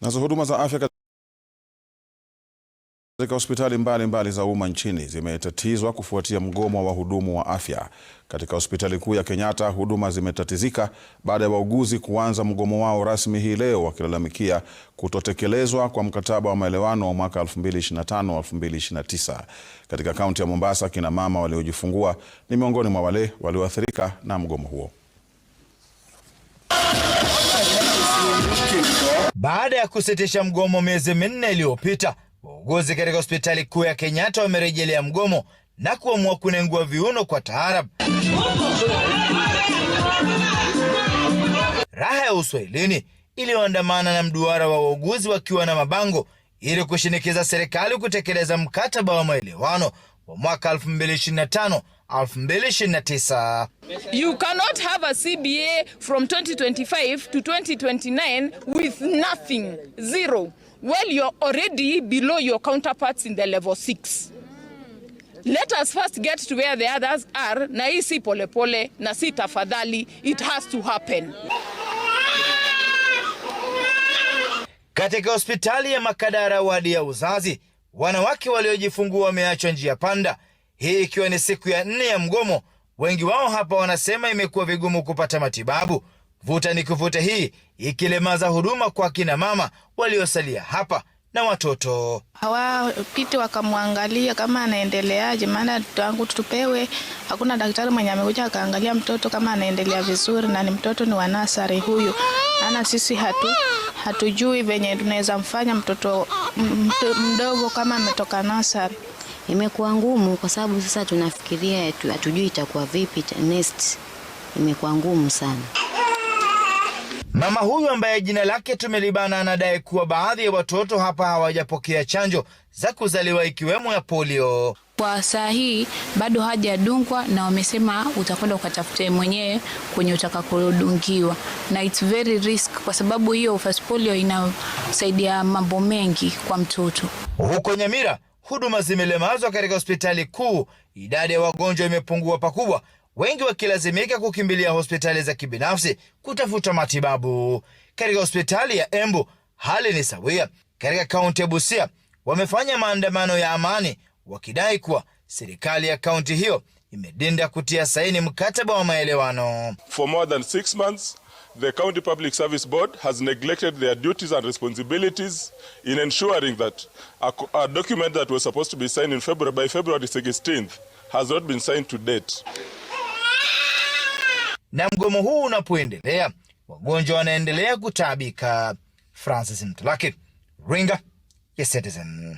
Nazo huduma za afya katika hospitali mbalimbali za umma nchini zimetatizwa kufuatia mgomo wa wahudumu wa afya. Katika hospitali kuu ya Kenyatta, huduma zimetatizika baada ya wauguzi kuanza mgomo wao rasmi hii leo, wakilalamikia kutotekelezwa kwa mkataba wa maelewano wa mwaka 2025-2029. Katika kaunti ya Mombasa, kina mama waliojifungua ni miongoni mwa wale walioathirika na mgomo huo. Baada ya kusitisha mgomo miezi minne iliyopita, wauguzi katika hospitali kuu ya Kenyatta wamerejelea mgomo na kuamua kunengua viuno kwa taarabu. Raha ya uswahilini iliyoandamana na mduara wa wauguzi wakiwa na mabango ili kushinikiza serikali kutekeleza mkataba wa maelewano wa mwaka 2025-2029. You cannot have a CBA from 2025 to 2029 with nothing, zero, well you're already below your counterparts in the level 6. Let us first get to where the others are, na hii si polepole na si tafadhali, it has to happen. Katika hospitali ya Makadara wadi ya uzazi, wanawake waliojifungua wameachwa njia panda, hii ikiwa ni siku ya 4 ya mgomo. Wengi wao hapa wanasema imekuwa vigumu kupata matibabu, vuta ni kuvuta hii ikilemaza huduma kwa kina mama waliosalia hapa na watoto. Hawapiti wakamwangalia kama anaendeleaje, maana tangu tupewe hakuna daktari mwenye amekuja akaangalia mtoto kama anaendelea vizuri, na ni mtoto ni wa nasari huyu. Ana sisi hatujui venye tunaweza mfanya mtoto mdogo kama ametoka nasari. Imekuwa ngumu kwa sababu sasa tunafikiria hatujui itakuwa vipi next. Imekuwa ngumu sana. Mama huyu ambaye jina lake tumelibana anadai kuwa baadhi ya watoto hapa hawajapokea chanjo za kuzaliwa ikiwemo ya polio. Kwa saa hii bado hajadungwa na wamesema utakwenda ukatafute mwenyewe kwenye utakakodungiwa, na it's very risk kwa sababu hiyo first polio inasaidia mambo mengi kwa mtoto. Huko Nyamira, huduma zimelemazwa katika hospitali kuu, idadi ya wagonjwa imepungua pakubwa, wengi wakilazimika kukimbilia hospitali za kibinafsi kutafuta matibabu. Katika hospitali ya Embu hali ni sawia. Katika kaunti ya Busia wamefanya maandamano ya amani wakidai kuwa serikali ya kaunti hiyo imedinda kutia saini mkataba wa maelewano. For more than 6 months, the County Public Service Board has neglected their duties and responsibilities in ensuring that a document that was supposed to be signed in by February 16th has not been signed to date. Na mgomo huu unapoendelea, wagonjwa wanaendelea kutaabika. Francis Mtalaki, Ringa ya Citizen.